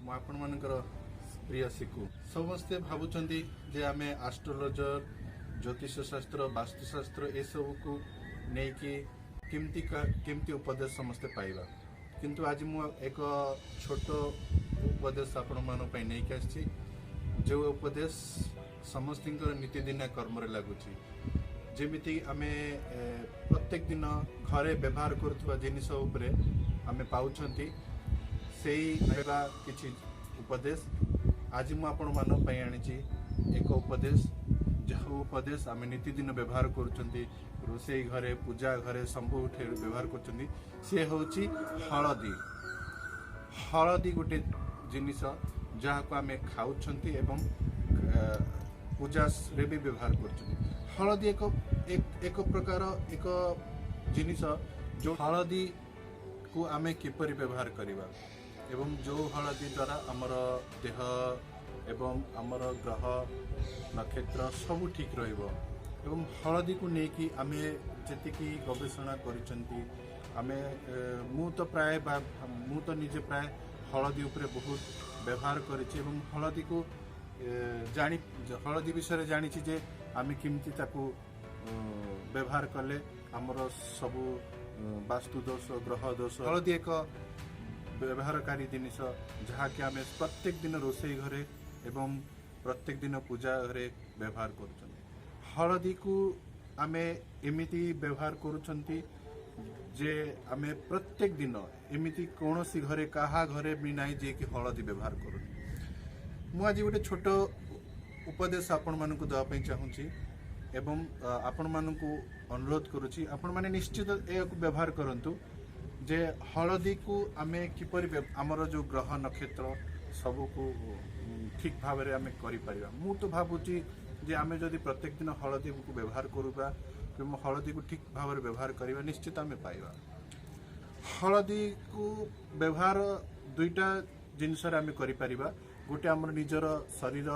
आपण मानकर प्रिय शिकु समस्ते भावुंट जे आम एस्ट्रोलोजर ज्योतिष शास्त्र वास्तुशास्त्र ए सब को लेकिन केमती उपदेश समस्ते पाइबा किंतु आज मु एक छोट उपदेश आपण मान नहीं आसी जो उपदेश समस्त नीतिदिनिया कर्म लगुच जमीती आम प्रत्येक दिन घरे व्यवहार करुवा जिनिस आम पाँच से किसी उपदेश आज मुझे आनी एक उपदेश जहाँ उपदेश आम नीतिदिन व्यवहार कर रोसे घरे पूजा घरे सब व्यवहार कर सी हूँ हलदी हलदी गोटे जिनिस जहाँ को आम खाऊ पूजा रे भी व्यवहार कर हलदी एक प्रकार एक जिनिस जो हलदी को आम किपरि व्यवहार करवा एवं जो हलदी द्वारा आमर देह एवं आमर ग्रह नक्षत्र सब ठीक रहिबो एवं हलदी को लेकिन आम जी गवेषणा करें मु तो प्राय मु तो निजे प्राय हलदी उपरे बहुत व्यवहार करें हलदी को जानी हलदी विषय जानी जे आम केमती ताकू व्यवहार कले आमर सबू वास्तु दोष ग्रह दोष हलदी एक व्यवहारकारी जिनिस जहाँ कि आम प्रत्येक दिन रोसई घरे एवं प्रत्येक दिन पूजा घरे व्यवहार कर हलदी को आम एमिति व्यवहार करुँचे जे आम प्रत्येक दिन एमिति कौन सी घरे कहा घरे भी ना जे कि हलदी व्यवहार करूँ मुझे गोटे छोट उपदेश आपण मानक देवाई चाहूँगी एवं आपण मानक अनुरोध करुच्ची आपण माने निश्चित एक व्यवहार करंतु जे हलदी को आमे किपरि आमर जो ग्रह नक्षत्र सब को ठीक भाव में आम कर मु तो भावुची जे आमे जदि प्रत्येक दिन हलदी को व्यवहार करुवा एवं हलदी को ठीक भाव में व्यवहार करवा निश्चित आम पाइबा हलदी को व्यवहार दुईटा जिनस आम कर गोटे आमर निजर शरीर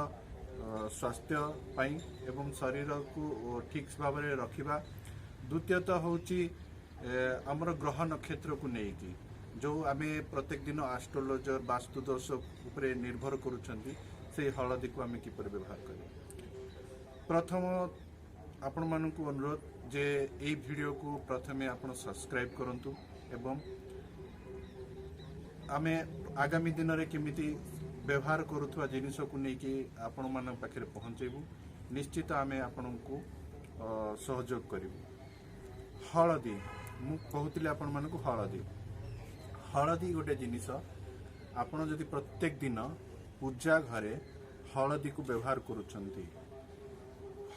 स्वास्थ्य पाई एवं शरीर को ठीक भाव में रखा द्वितीयतः हूँ आमर ग्रह नक्षत्र को लेकिन जो आम प्रत्येक दिन एस्ट्रोलोजर वास्तुदोष उपरे निर्भर करुँच से हलदी को आम किपर व्यवहार कर प्रथम आपण मानक अनुरोध जे यही वीडियो को प्रथमे आपण सब्सक्राइब करंतु एवं आम आगामी दिन में केमिति व्यवहार करुवा जिनिस को लेकिन आपण मान पाखे पहुँचेबू निश्चित आम आपण को सहयोग करूँ हलदी मु कहूली आपण मानक हलदी हलदी गोटे जिनिस आपण जदि प्रत्येक दिन पूजा घरे हलदी को व्यवहार करुँच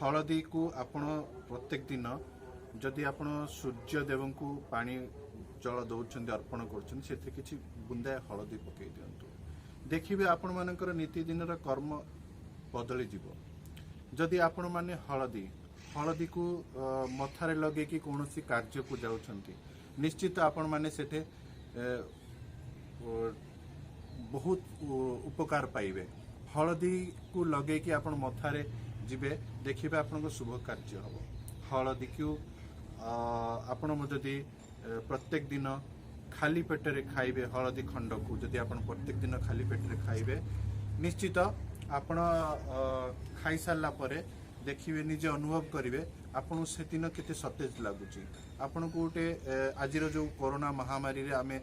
हलदी को आपण प्रत्येक दिन जदि आपण सूर्य देव को पानी जल दौरान अर्पण कर किसी बुंदाए हलदी पकई दिंतु देखिए आपण मानकर नीतिदिन कर्म बदली जीव जदि आपण माने हलदी हलदी को मथारे लगे कि कौन सी कार्य को जाउछंती निश्चित आपण माने सेठे बहुत उपकार पाइबे हलदी को लगे कि आपण मथारे जिबे देखिबे आपण को शुभ कार्य हबो हलदी को आपण जदि प्रत्येक दिन खाली पेटरे खाइबे हलदी खंड को जदि आपण प्रत्येक दिन खाली पेटरे खाइबे निश्चित आपण खाई सारला परे देखिए निजे अनुभव करेंगे आपन से दिन केते सतेज लगुच आपन को गोटे आज जो कोरोना महामारी रे आमे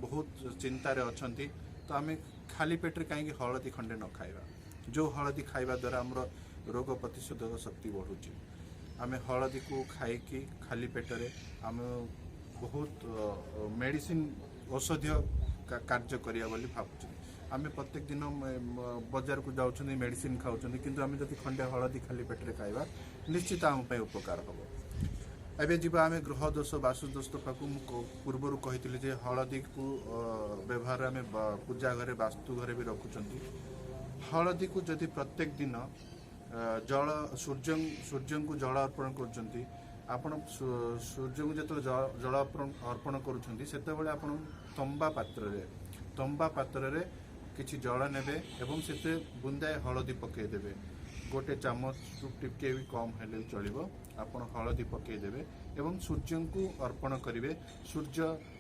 बहुत चिंतार अच्छा तो आम खाली पेट्रे कहीं हलदी खंडे न खाइबा जो हलदी खाइबा द्वारा आमर रोग प्रतिशोधक शक्ति बढ़ुची आम हलदी को खाई खाली पेटरे आम बहुत मेडिसिन औषधीय कार्य करिया बोली भावुँ आम प्रत्येक दिन बजार को जाऊँ मेडिसिन खाऊँ किंतु आम जब खंडे हलदी खाली पेट्रे खाइबा निश्चित आम उपकार हम एवं जीवा आम ग्रह दोष वास्तुदोष पाक पूर्वर कही जे हलदी को व्यवहार आम पूजा घरे वास्तु घरे भी रखुंट हलदी को जदि प्रत्येक दिन जल सूर्य को जल अर्पण कर आपण सूर्य को जो जल अर्पण करुँचे आपण तंबा पात्र किछि जल नेबे एवं से बुंदाए हलदी पकईदेवे गोटे चामच टिके भी कम हेले चलिबो आपण हलदी पकेदेवे एवं सूर्य को अर्पण करेंगे। सूर्य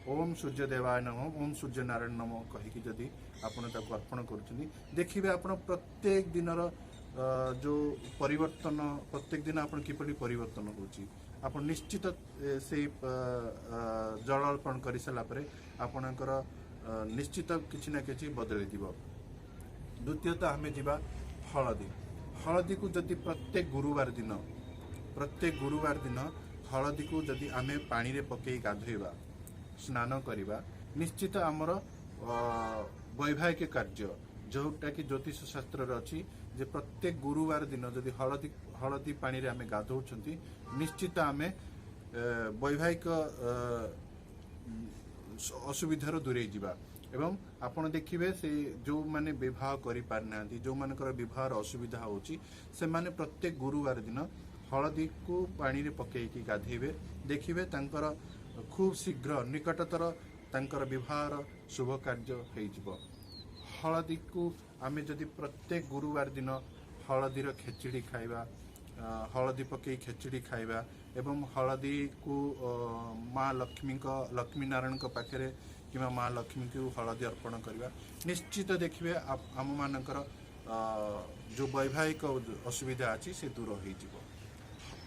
ओम सूर्य देवाय नमः ओम सूर्य नारायण नमः कहीकि जदि आपण ताको अर्पण करुछनी देखिबे आपण प्रत्येक दिनर जो परिवर्तन प्रत्येक दिन आपण किपरि परिवर्तन होची आपण निश्चित से जल अर्पण कर सारा पर आपणकर निश्चित किछि ना किछि बदली दिबो। द्वितीयतः आम जीवा हलदी हलदी को जदि प्रत्येक गुरुवार दिन हलदी को जदि आमे पानी रे पकई गाधोइबा स्नान करिबा निश्चित आमर वैवाहिक कार्य जोटा कि ज्योतिष शास्त्र अच्छी जे प्रत्येक गुरुवार दिन जदि हलदी पानी रे आमे गाधोउछंती निश्चित आमे वैवाहिक असुविधार दूरे जीवा। एवं आपण देखिबे से जो माने विवाह करि पार नांती जो मानकर विवाह असुविधा होची से माने प्रत्येक गुरुवार दिन हलदी को पानी रे पकेइकी गाधेबे देखिबे तांकर खूब शीघ्र निकटतर तांकर विवाह शुभ कार्य होई जिवो। हलदी को आमे जदि प्रत्येक गुरुवार दिन हलदीर खेचड़ी खाइबा हलदी पकई खेचड़ी खाइबा एवं हलदी को माँ लक्ष्मी नारायण पाखे कि माँ लक्ष्मी को हलदी अर्पण करवा निश्चित देखिए आम मानकर जो वैवाहिक असुविधा अच्छी से दूर हो।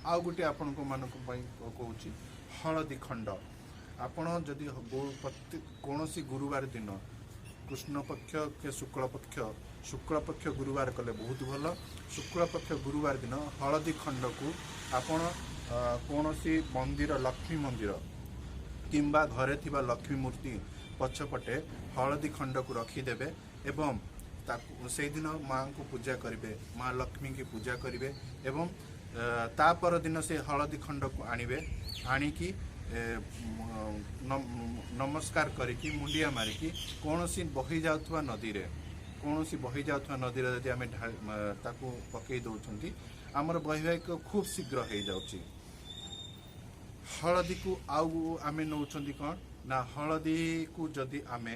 आउ गोटे आपण कहूँ हलदी खंड आपण जदि कौन गुरुवार दिन कृष्ण पक्ष के शुक्ल पक्ष गुरुवार कले बहुत भल। शुक्ल पक्ष गुरुवार दिन हलदी खंड को आपण कौन मंदिर लक्ष्मी मंदिर किंबा घरे थिबा लक्ष्मी मूर्ति पछपटे हलदी खंड को रखीदेवे एवं से दिन माँ को पूजा करेंगे माँ लक्ष्मी की पूजा करेंगे एवं तापर दिन से हलदी खंड को आणवे आणिकी नमस्कार करिकी मुंडिया मारिकी कौन सी बही जाउथवा नदी रे जदि आमे ताकू पकई दउछंती हमर वैवाहिक खूब शीघ्र हो जाउची। हलदी को आउ आमे नउछंती कौन ना हलदी को जदि आमे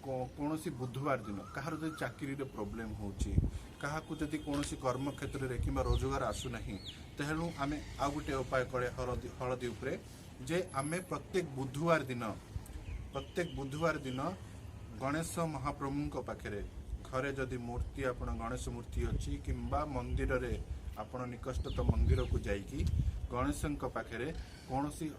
कौन सी बुधवार दिन कहार जदि चाकरी रे प्रॉब्लम होची कहा को जदि कौन सी कर्म क्षेत्र रे किंबा रोजगार आसु नहीं तेणु आमे आउ गोटे उपाय करे हलदी उपरे जे आमे प्रत्येक बुधवार दिन गणेश महाप्रभु पाखे घरे जदि मूर्ति आपण गणेश मूर्ति अच्छी किंबा मंदिर रे आपण निकटस्थ मंदिर को जाइकी गणेश पाखे कौन सी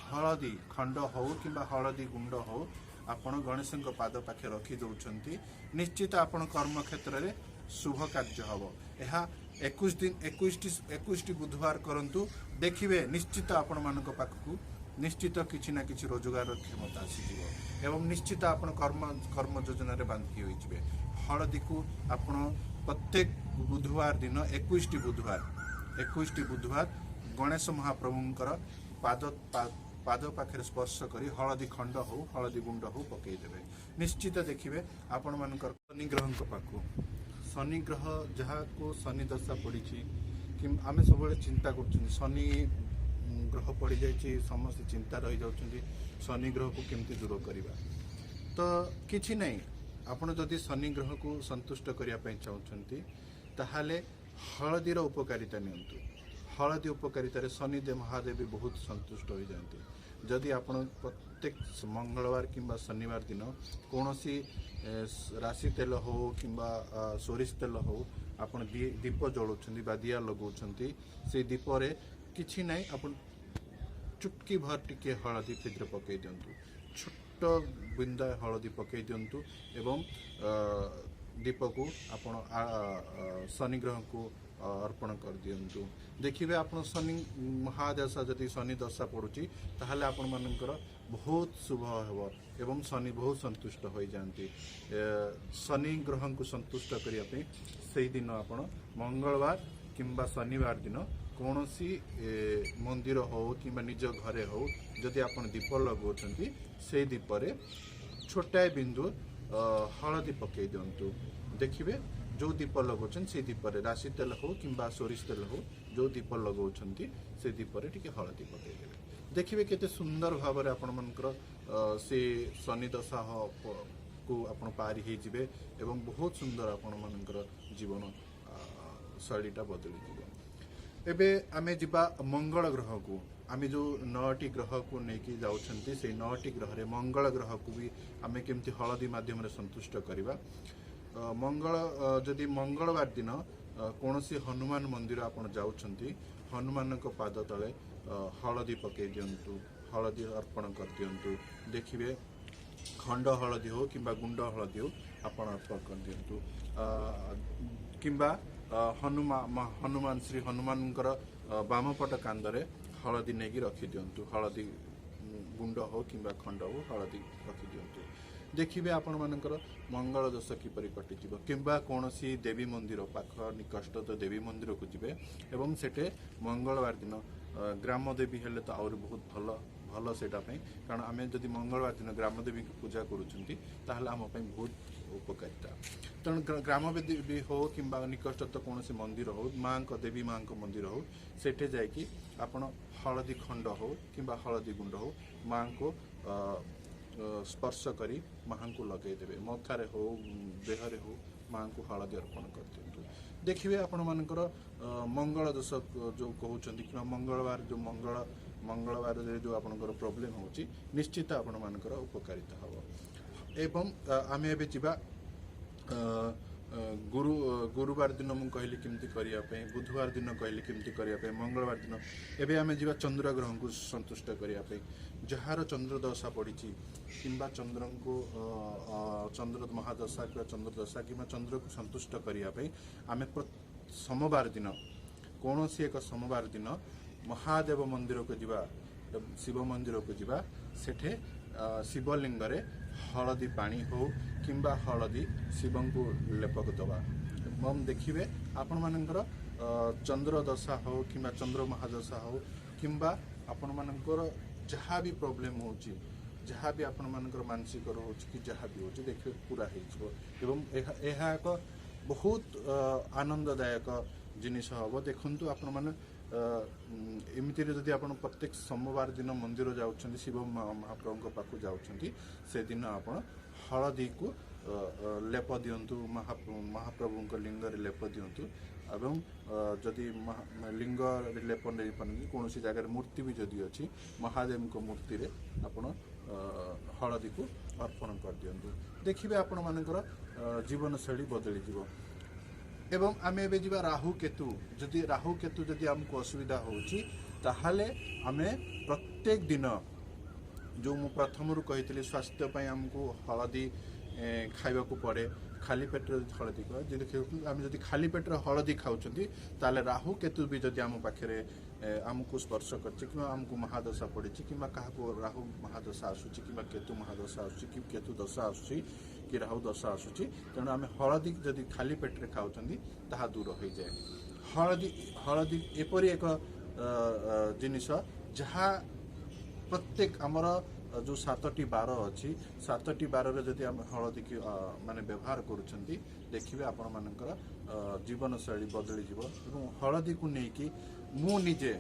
हलदी खंड हो किंबा हलदी गुंड हो आपण गणेश पाद पाखे रखी दउछंती निश्चित आपण कर्म क्षेत्र रे शुभ कार्य हबो। एहा 21 बुधवार करंतु देखिबे निश्चित आपण मानक पाखकू निश्चित किछि ना किछि रोजगार क्षमता आसीजिवो एवं निश्चित आपण कर्म योजना रे बांधी होई जिवे। हलदी को आपण प्रत्येक बुधवार दिन 21 बुधवार गणेश महाप्रभुंकर पाद पाखे स्पर्श करी हलदी खंड हो हलदी गुंड हो पकई देवे निश्चित देखिए आपण मानकर शनि ग्रह पाखु शनि ग्रह जहाँ को शनि दशा पड़ी कि आम सब चिंता कर शनि ग्रह पड़ जाइए समस्त चिंता रही जाउछंती शनि ग्रह को केमती दूर करवा तो किछि नहीं आपण जदि शनि ग्रह को संतुष्ट करने चाहते ताहले हलदीर उपकारिता नियंतु। हलदी उपकारितार शनिदेव महादेव भी बहुत संतुष्ट हो जाती। जदि आपण प्रत्येक मंगलवार किंबा शनिवार दिन कौन सी राशि तेल हो किंबा सोरिष तेल हो आपण दीप जलाउछंती बा दिया लगाउछंती से दीपरे किछि नहीं आपण चुटकी भर टिके हलदी तिद्र पकई दियंतु छोट बिंदा हलदी पकई दियंतु एवं दीप को आपण शनि ग्रह को अर्पण कर दियंतु देखिए आपण शनि महादशा जदि शनि दशा पड़ुची ताहले आपण मानकर बहुत शुभ हेब एवं शनि बहुत संतुष्ट हो जाती। शनि ग्रह को संतुष्ट करने से दिन आपण मंगलवार किंबा शनिवार दिन कौन सी मंदिर हो कि निज घरे हो जदि आपण दीप लगाउछंती से दीपरे छोटाए बिंदु हलदी पकई दियंतु देखिए जो दीप लगाउछन से दीपरे राशि तेल हो किंबा सोरिष तेल हो जो दीप लगाउछंती से दीपरे टिके हलदी पकई देबे देखिए केते सुंदर भाव में आपण मनकर से शनि दशा को आपण पारी ही जिवे एवं बहुत सुंदर आपण मनकर जीवन शैलीटा बदली जीवो। एबे आमे जिबा मंगल ग्रह को, आमे जो 9टी ग्रह को नेकी जाउछंती से 9टी ग्रह रे मंगल ग्रह को भी आमे केमती हळदी माध्यम रे संतुष्ट करिबा। मंगल जदि मंगलवार दिन कौनसी हनुमान मंदिर आपण जाउछंती, हनुमान को पाद तले हळदी पके दियंतु, हळदी अर्पण कर दियंतु। देखिबे खंड हळदी हो किंबा गुंड हळदी हो आपण अर्पण कर दियंतु। किंबा हनुमान श्री हनुमान बामपट कांदरे हळदी नेगी रखी दियंतु, हळदी गुंड हो किंबा खंड हो हळदी रखी दियंतु। देखिबे आपण मानकर मंगल दोष किपरि कटिजिव। किंबा कौनसी देवी मंदिर पाख निकटस्थ देवी मंदिर को जिबे एवं सेटे मंगलवार दिन ग्राम देवी हेले तो आउर बहुत भल भल सेटा पई, कारण आमे जदि मंगलवार दिन ग्राम देवी की पूजा करूछंती ताहले हम पई बहुत उपकारिता। तेणु ग्राम देवी हो किंबा निकटस्थ कौनसी मंदिर हो, माँ को देवी माँ को मंदिर हो, सेठे जाइकी आपण हळदी खंड हो किंबा हळदी गुंड हो माँ को स्पर्श करी माँ को लगे देवे, मथारे हो देहरे हो माँ को हळदी अर्पण कर दियंतु। देखिए आपण मानकर मंगल दोष जो कहउछंती कि मंगलवार जो मंगलवार जो आपनकर प्रॉब्लम होची निश्चित आपण मानकर उपकारिता हबो। एवं आमे एबे जिबा गुरुवार दिन मु कहली केमती करिया पे, बुधवार दिन कहली केमती करिया पे, मंगलवार दिन एबे आमे जिबा चंद्र ग्रह को संतुष्ट करिया पे। जहार चंद्र दशा पड़ी किंबा चंद्र को चंद्र महादशा कि चंद्र दशा कि चंद्र को संतुष्ट करिया पे आमे सोमवार दिन कौन सी एक सोमवार दिन महादेव मंदिर को जिबा, शिव मंदिर को जिबा, सेठे शिवलिंग रे हळदी पानी हो किंबा हळदी शिव को लेपक दबा। हम देखिए आपण मानकर चंद्र दशा हो किंबा चंद्र महादशा हो किंबा आपण मानकर जहाँ भी प्रॉब्लम होची, जहाँ भी आपण मानकर मानसिक रोच कि जहाँ भी होची देखिए पूरा हो एवं यह एक बहुत आनंददायक जिनिस हम। देखु आपण मैंने एमती जदि आप प्रत्येक सोमवार दिन मंदिर जाउछंती, शिव महाप्रभु पाखु जाउछंती, से दिन आप हळदी को लेप दियंतु, महाप्रभु लिंग रे लेप दियंतु। एवं जदि लिंग लेप नहीं पारती कौन सी जगह मूर्ति भी जदि अच्छी महादेव को मूर्ति रे आपण हळदी को अर्पण कर दियंतु। देखिए आपण मानकर जीवन शैली बदली जीव। एवं आमे एबे जिबा राहु केतु, जदि राहु केतु जदि हमको असुविधा होची ताहाले आमे प्रत्येक दिन जो मु प्रथम रु कहितली स्वास्थ्य पई हमको हळदी खाइबा को पड़े। खाली पेट हळदी को आमे जदि खाली पेट हळदी खाउछंती ताले राहु केतु भी जदि हम पाखरे हमको स्पर्श करछि कि हमको महादशा पड़ी कि काहाको राहु महादशा आसुछि कि केतु महादशा आसुछि कि केतु दशा आसुछि कि राहु दशा आसुछि, तेणु आमे हळदी जदि खाली पेट रे खाउछंती ताहा दूर हो जाए। हळदी एपरि एक जिनिस जहा प्रत्येक आमर जो 7टी बार अच्छी 7टी बार रे जदि आम हळदी की माने व्यवहार करूछंती देखिबे आपण मानकर जीवन शैली बदली जीव। एवं हळदी को नेकी मु निजे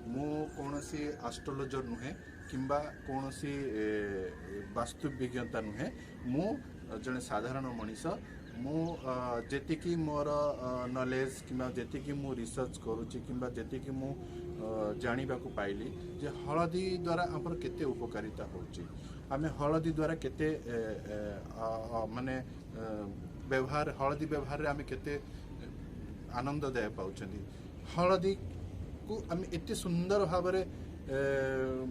मु कौनसी एस्ट्रोलॉजर नुहे किंबा कौनसी वास्तुविज्ञता नुहे, मु जने साधारण मनीष। मु जेतिकी मोर नॉलेज किंबा जेतिकी मु रिसर्च करूची किंबा जेतिकी मु जानिबा को पाइली जे हळदी द्वारा हमर केते उपकारिता होची, आमे हळदी द्वारा केते माने व्यवहार हळदी व्यवहार रे आमे केते आनंददाय पाउछंती। हळदी को आमे एते सुंदर भाव रे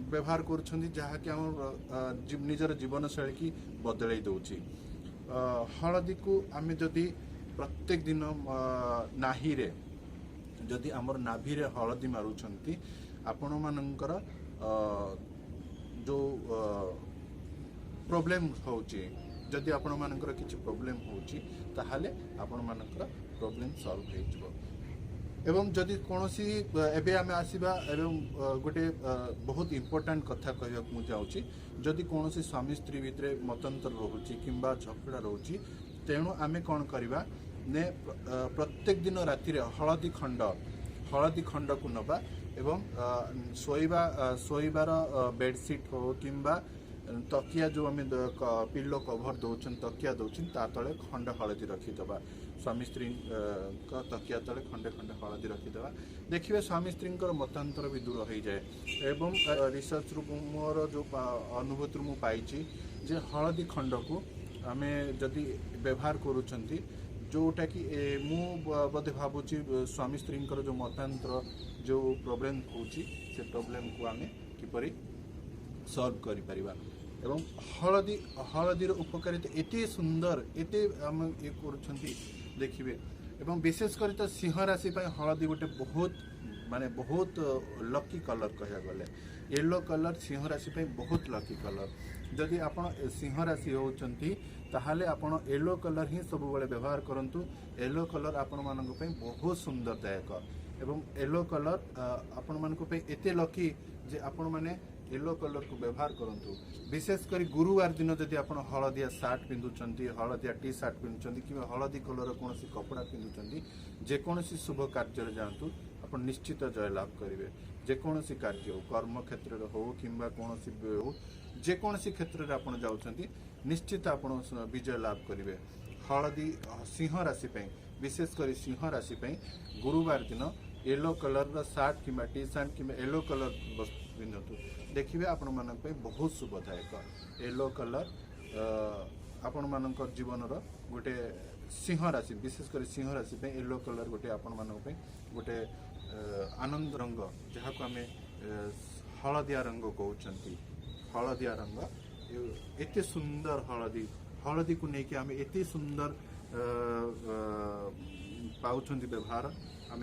व्यवहार करूछंती जहा कि हम निजर जीवन शैली की बदलाई दउची। हळदी को आमे जदि प्रत्येक दिन नाही रे जदि आमर नाभि रे हळदी मारुछंती आपण मानकर जो प्रॉब्लम होची, जदि आपण मानकर किछि प्रॉब्लम होची ताहाले आपण मानकर प्रॉब्लम सॉल्व हो जिवो। एवं जदि कोनोसी एबे आमे आसीबा एवं गोटे बहुत इंपोर्टेंट कथा कहया मु जाउची, जदि कोनोसी स्वामी स्त्री भितरे मतंतर रहउची किंबा झगड़ा रहउची तेणु आमे कोन करिबा ने प्रत्येक दिन राति रे हळदी खंड को नबा एवं सोइबार बेडशीट हो किंबा तकिया जो आम पिलो कभर दौन तकिया दौन ता तले खंडे हलदी रखीदे स्वामी स्त्री तकिया तले खंडे खंडे हलदी रखीदे देखिए स्वामी स्त्री मतांतर भी दूर हो जाए एवं रिसर्च रु मोर जो अनुभूति मु पाई जे हलदी खंड को आम जदि व्यवहार करूँ जोटा कि मु बोधे भावुची स्वामी स्त्री जो मतांतर जो प्रोब्लेम होची से प्रोब्लेम को आम किपरि सॉल्व करि परिबा एवं हलदीर उपकारिता एते सुंदर एते आम ये करूछंती देखिबे एवं विशेषकर तो सिंह राशि हलदी गोटे बहुत माने बहुत लकी कलर कह गले येलो कलर सिंह राशि बहुत लकी कलर जदि आपण सिंह राशि होचंती ताहाले आपण येलो कलर ही सब बेले व्यवहार करंतु येलो कलर आपण मानक पे बहुत सुंदरदायक एवं येलो कलर आपण मानक पे एते लकी जे आपण माने येलो कलर को व्यवहार करंतु विशेषकर गुरुवार दिन जदि आपण हलदिया सार्ट पिंधुचंती हलदिया टी सार्ट पिंधुचंती कि हलदी कलर कौन कपड़ा पिंधुचंती जेकोसी शुभ कार्य जातु आपण निश्चित जय लाभ करेंगे जेकोसी कार्य हो कर्म क्षेत्र हो कि कौन हो जेकोसी क्षेत्र में आपण जाउचंती निश्चित आपण विजय लाभ करेंगे हलदी सिंह राशि विशेषकर सिंह राशि गुरुवार दिन येलो कलर सार्ट कि टी सार्ट कि येलो कलर पिंधतु देखिए आपण मान बहुत शुभदायक येलो कलर आपण मान जीवन गोटे सिंह राशि विशेषकर सिंह राशि येलो कलर गोटे आपण मान गोटे आनंद रंग जहाँ को आम हलदिया रंग कहते हलदिया रंग एते सुंदर हलदी हलदी को लेकिन आम एते सुंदर पाउछंती व्यवहार आम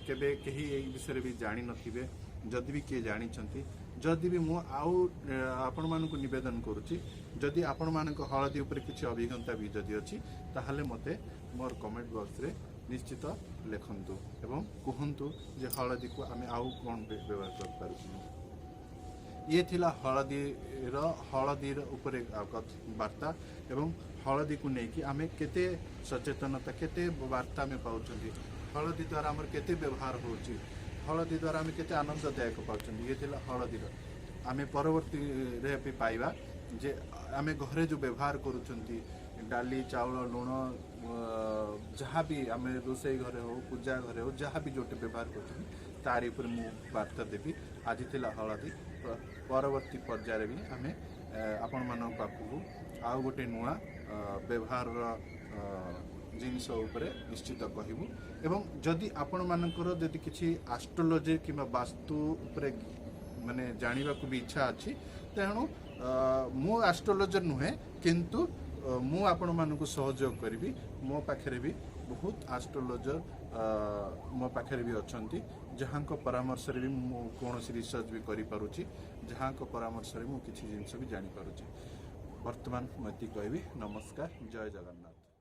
केबे कहीं ए विषय भी जानी नथिबे जदि भी किए जानी जदि भी मु आपण मानक निवेदन करुच्ची जदि आपण मानक हलदी उपर किसी अभिज्ञता भी जदि अच्छी ताहले मते मोर कमेंट बॉक्स रे निश्चित लिखंतु एवं कहंतु जे हलदी को आम आउ कौन व्यवहार कर पारुछु ये थिला हलदीर उपर वार्ता एवं हलदी को लेकिन आम केते सचेतनता केते वार्ता आम पाउछंती हलदी द्वारा आमर केते व्यवहार होची हलदी द्वारा आम केते आनंददायक पाउछंती ये थिला हलदीर आम परवर्ती रे भी पाइबा जे आम घरे जो व्यवहार करूछंती डाली चाउल लुण जहाँ भी आम रोसई घरे हो पूजा घरे हो जहाँ भी जोटे व्यवहार कर तारी ऊपर मु वार्ता देवी आज थिला हलदी परवर्ती पर्यायर भी आम आपण मान पाखु आउ गोटे नुआ व्यवहार जिनस उपरे निश्चित कहबू एवं जदि आपण मानकर जदि किसी एस्ट्रोलॉजी कि वास्तु उपरे माने जानिबा को भी इच्छा अच्छी तेणु मु एस्ट्रोलॉजर नुहे किंतु मु आपण मानक सहयोग करी मो पाखे भी बहुत एस्ट्रोलॉजर मो पाखे भी अच्छा जहाँ परामर्श भी कौन रिसर्च भी करी जहाँ परामर्श मु किसी जिनस भी जानी पारुछि वर्तमान मैं कहबी नमस्कार जय जगन्नाथ।